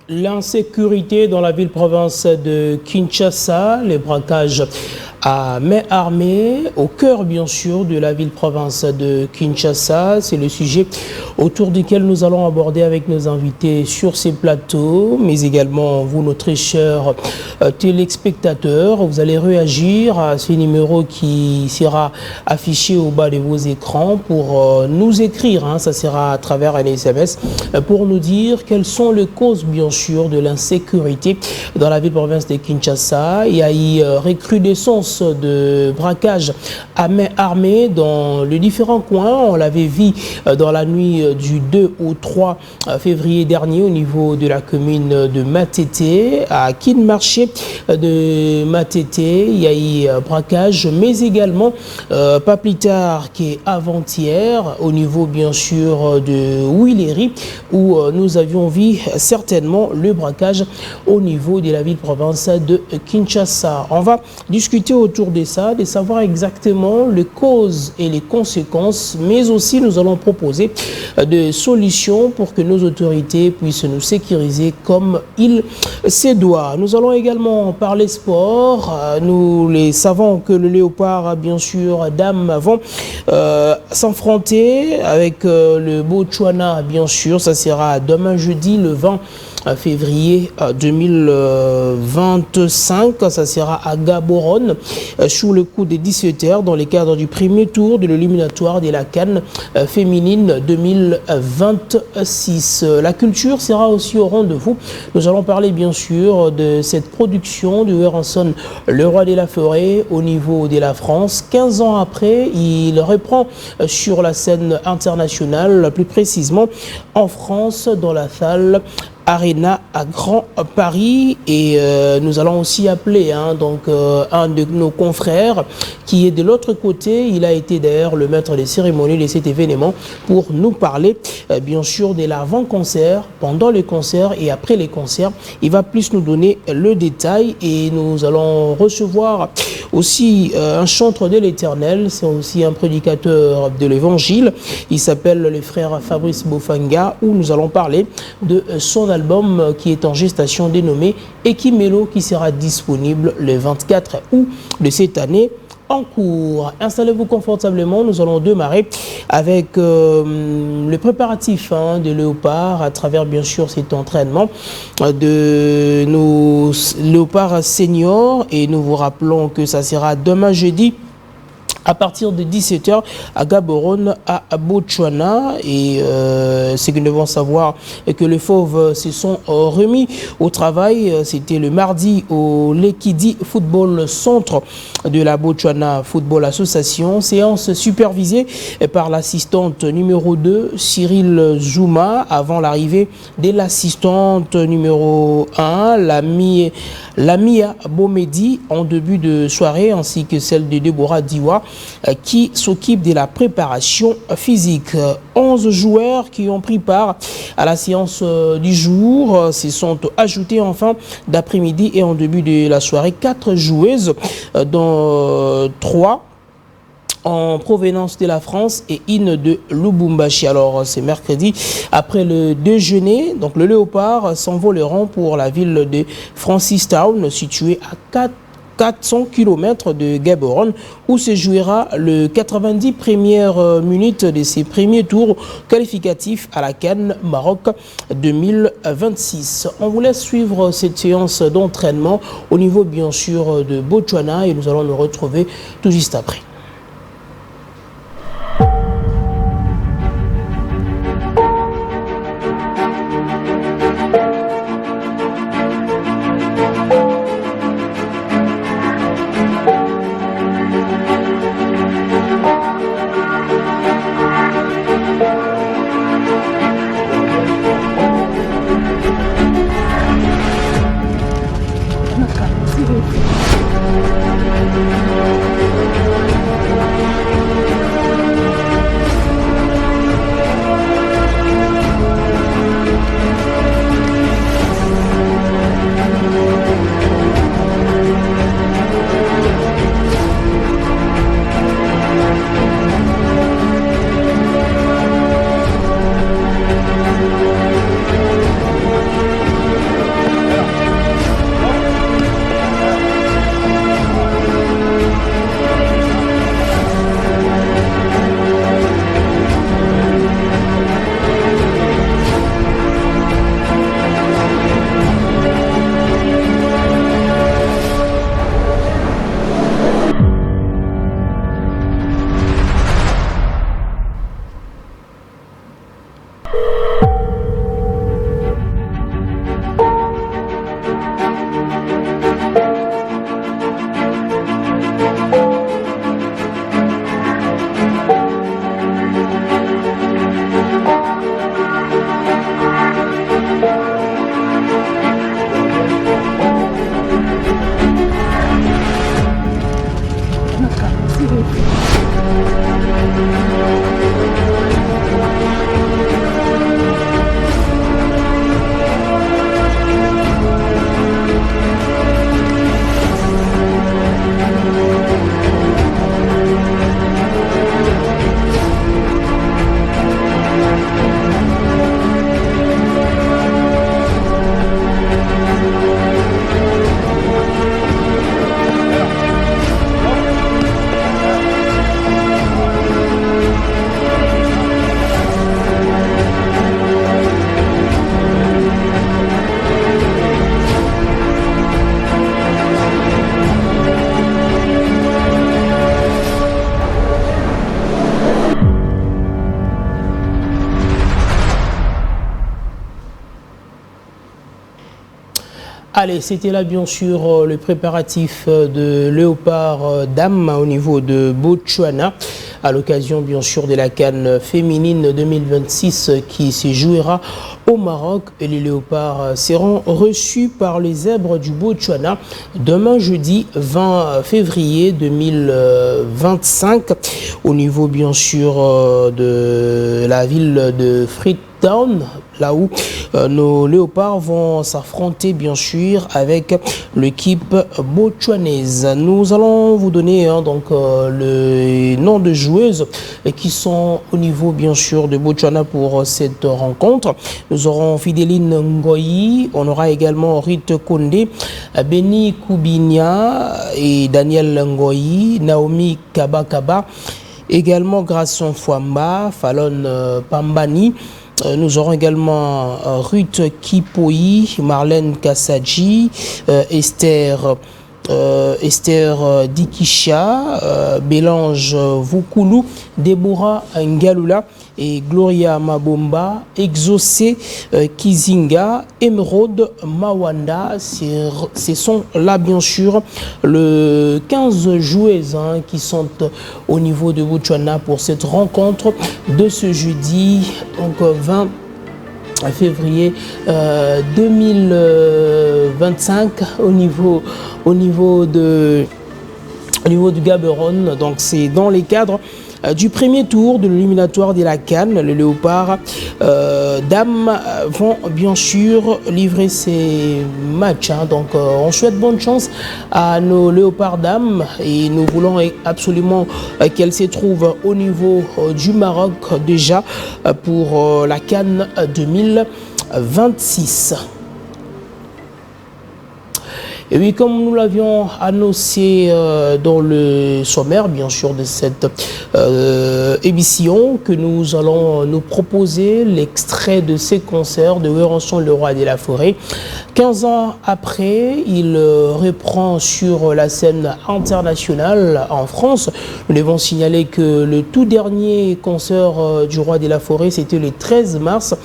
L'insécurité dans la ville-province de Kinshasa, les braquages à main armée, au cœur bien sûr de la ville-province de Kinshasa. C'est le sujet autour duquel nous allons aborder avec nos invités sur ces plateaux, mais également vous, nos très chers téléspectateurs. Vous allez réagir à ce numéro qui sera affiché au bas de vos écrans pour nous écrire, ça sera à travers un SMS, pour nous dire quelles sont les causes bien sûr de l'insécurité dans la ville-province de Kinshasa. Il y a eu recrudescence de braquage à main armée dans les différents coins. On l'avait vu dans la nuit du 2 au 3 février dernier au niveau de la commune de Matete, à Kinmarché de Matete. Il y a eu braquage, mais également pas plus tard qu'avant-hier au niveau bien sûr de Willery, où nous avions vu certainement le braquage au niveau de la ville-province de Kinshasa. On va discuter autour de ça, de savoir exactement les causes et les conséquences, mais aussi nous allons proposer des solutions pour que nos autorités puissent nous sécuriser comme il se doit. Nous allons également parler sport. Nous les savons que le Léopard, bien sûr, dames, vont s'affronter avec le Botswana, bien sûr. Ça sera demain jeudi, le 20 février 2025. Ça sera à Gaborone sous le coup des 17h dans le cadre du premier tour de l'éliminatoire de la CAN féminine 2026. La culture sera aussi au rendez-vous. Nous allons parler bien sûr de cette production de Werenson, le roi de la forêt au niveau de la France. 15 ans après, il reprend sur la scène internationale, plus précisément en France dans la salle Arena à Grand Paris, et nous allons aussi appeler un de nos confrères qui est de l'autre côté. Il a été d'ailleurs le maître des cérémonies de cet événement pour nous parler bien sûr de l'avant-concert, pendant les concerts et après les concerts. Il va plus nous donner le détail, et nous allons recevoir aussi un chanteur de l'Éternel. C'est aussi un prédicateur de l'Évangile. Il s'appelle le frère Fabrice Bofanga, où nous allons parler de son album qui est en gestation dénommé Ekimelo, qui sera disponible le 24 août de cette année en cours. Installez-vous confortablement, nous allons démarrer avec le préparatif de Léopard à travers bien sûr cet entraînement de nos Léopards seniors, et nous vous rappelons que ça sera demain jeudi à partir de 17h à Gaborone, à Botswana. Et ce que nous devons savoir est que les Fauves se sont remis au travail. C'était le mardi au Lekidi Football Centre de la Botswana Football Association. Séance supervisée par l'assistante numéro 2, Cyril Zouma, avant l'arrivée de l'assistante numéro 1, Lamia Bomedi, en début de soirée, ainsi que celle de Deborah Diwa, qui s'occupe de la préparation physique. 11 joueurs qui ont pris part à la séance du jour se sont ajoutés en fin d'après-midi et en début de la soirée 4 joueuses, dont 3 en provenance de la France et une de Lubumbashi. Alors c'est mercredi après le déjeuner, donc le Léopard s'envoleront pour la ville de Francistown, située à 400 km de Gaborone, où se jouera le 90 premières minutes de ses premiers tours qualificatifs à la CAN Maroc 2026. On vous laisse suivre cette séance d'entraînement au niveau bien sûr de Botswana, et nous allons nous retrouver tout juste après. Allez, c'était là bien sûr le préparatif de Léopard Dame au niveau de Botswana à l'occasion bien sûr de la CAN féminine 2026 qui se jouera au Maroc et les Léopards seront reçus par les zèbres du Botswana demain jeudi 20 février 2025 au niveau bien sûr de la ville de Freetown, là où nos léopards vont s'affronter bien sûr avec l'équipe botswanaise. Nous allons vous donner donc le nom de joueuses qui sont au niveau bien sûr de Botswana pour cette rencontre. Nous aurons Fideline Ngoyi, on aura également Rite Konde, Beni Kubinia et Daniel Ngoyi, Naomi Kabakaba, également Gracien Fouamba, Fallon Pambani. Nous aurons également Ruth Kipoi, Marlène Kassadji, Esther Dikisha, Bélange Vukulu, Deborah Ngalula et Gloria Mabomba, Exaucé Kizinga, Emeraude Mawanda. Ce sont là bien sûr le 15 joueuses qui sont au niveau de Botswana pour cette rencontre de ce jeudi, donc 20 février 2025 au niveau du Gaborone. Donc c'est dans les cadres du premier tour de l'éliminatoire de la CAN. Le Léopard Dames vont bien sûr livrer ces matchs. Donc on souhaite bonne chance à nos Léopards Dames et nous voulons absolument qu'elles se trouvent au niveau du Maroc déjà pour la CAN 2026. Et oui, comme nous l'avions annoncé dans le sommaire, bien sûr, de cette émission, que nous allons nous proposer l'extrait de ces concerts de Werenson, le roi de la forêt. 15 ans après, il reprend sur la scène internationale en France. Nous devons signaler que le tout dernier concert du roi de la forêt, c'était le 13 mars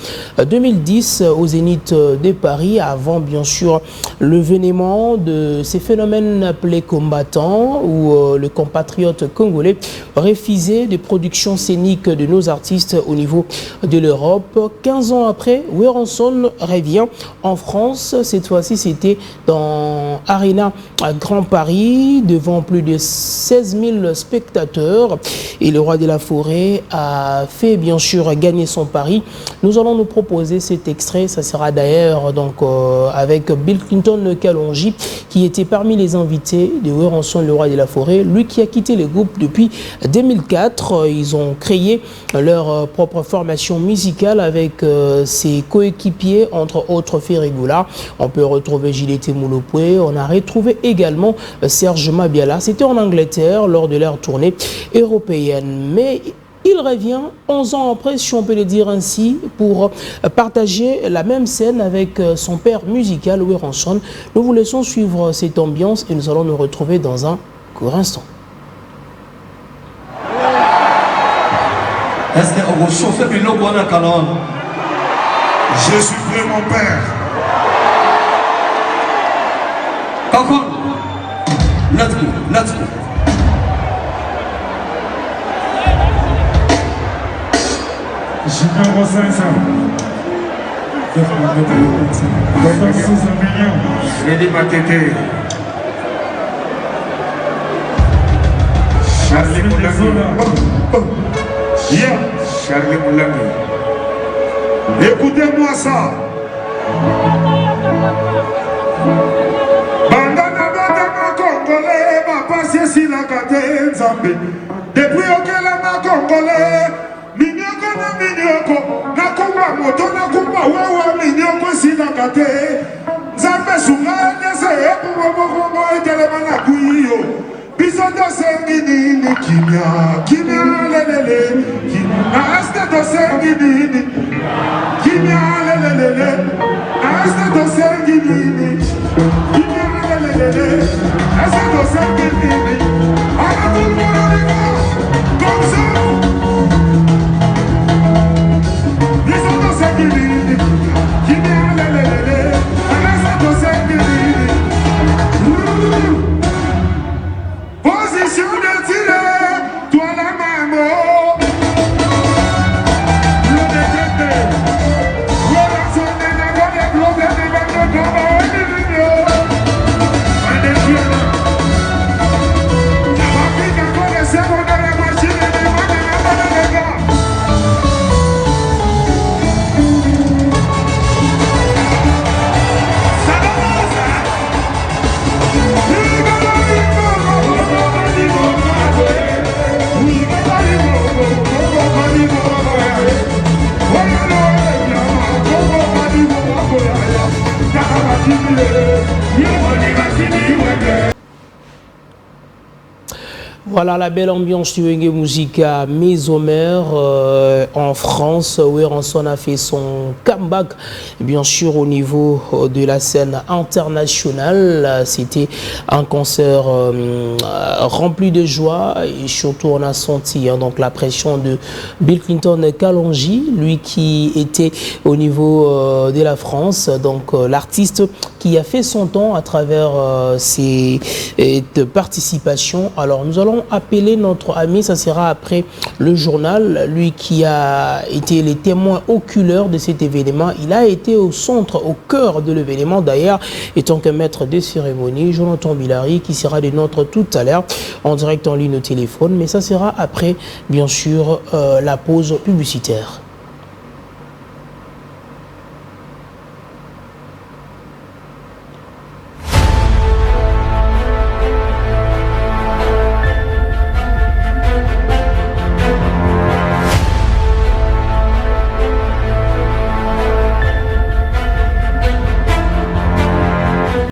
2010 au Zénith de Paris, avant bien sûr le vénément de ces phénomènes appelés combattants où le compatriote congolais refusait des productions scéniques de nos artistes au niveau de l'Europe. 15 ans après, Werenson revient en France. Cette fois-ci, c'était dans Arena à Grand Paris, devant plus de 16 000 spectateurs. Et le roi de la forêt a fait bien sûr gagner son pari. Nous allons nous proposer cet extrait. Ça sera d'ailleurs donc avec Bill Clinton Kalonji, qui était parmi les invités de Werenson, le roi de la forêt. Lui qui a quitté le groupe depuis 2004. Ils ont créé leur propre formation musicale avec ses coéquipiers, entre autres Ferregoula. On peut retrouver Gilete Moulopoué. On a retrouvé également Serge Mabiala. C'était en Angleterre lors de leur tournée européenne. Mais il revient 11 ans après, si on peut le dire ainsi, pour partager la même scène avec son père musical, Werenson. Nous vous laissons suivre cette ambiance et nous allons nous retrouver dans un court instant. Est-ce que vous chauffez le logo en calon? Je suis prêt, mon père. Kakon, let's go, let's go. Numéro 500. Docteur Sousa Mignon. Freddy Matete. Charlie Moulangi. Charlie Moulangi. Écoutez-moi ça. Bandana Bandana Congolais, ma passe si la gâte Nzambe. Depuis auquel ma Congolais. Minyoko na minyoko, nakumba moto nakumba wewe minyoko sinakate. Nzambe sunga nese ekubo bokongo etelema na kuyo. Biso dosengi nini kimya, kimya lelele. Na este dosengi nini, kimya lelele. Na este dosengi nini, kimya lelele. Este dosengi nini. Ala tout le monde on y va, comme ça. Kimia lelelele, anasa to sengiri. Voilà la belle ambiance du Wenge Musica Mésomer en France. Weranson a fait son comeback, bien sûr, au niveau de la scène internationale. C'était un concert rempli de joie et surtout on a senti donc la pression de Bill Clinton Kalonji, lui qui était au niveau de la France, donc l'artiste qui a fait son temps à travers ses participations. Alors nous allons appeler notre ami, ça sera après le journal, lui qui a été le témoin oculaire de cet événement. Il a été au centre, au cœur de l'événement d'ailleurs, étant que maître de cérémonie, Jonathan Bilary, qui sera des nôtres tout à l'heure en direct en ligne au téléphone, mais ça sera après bien sûr la pause publicitaire.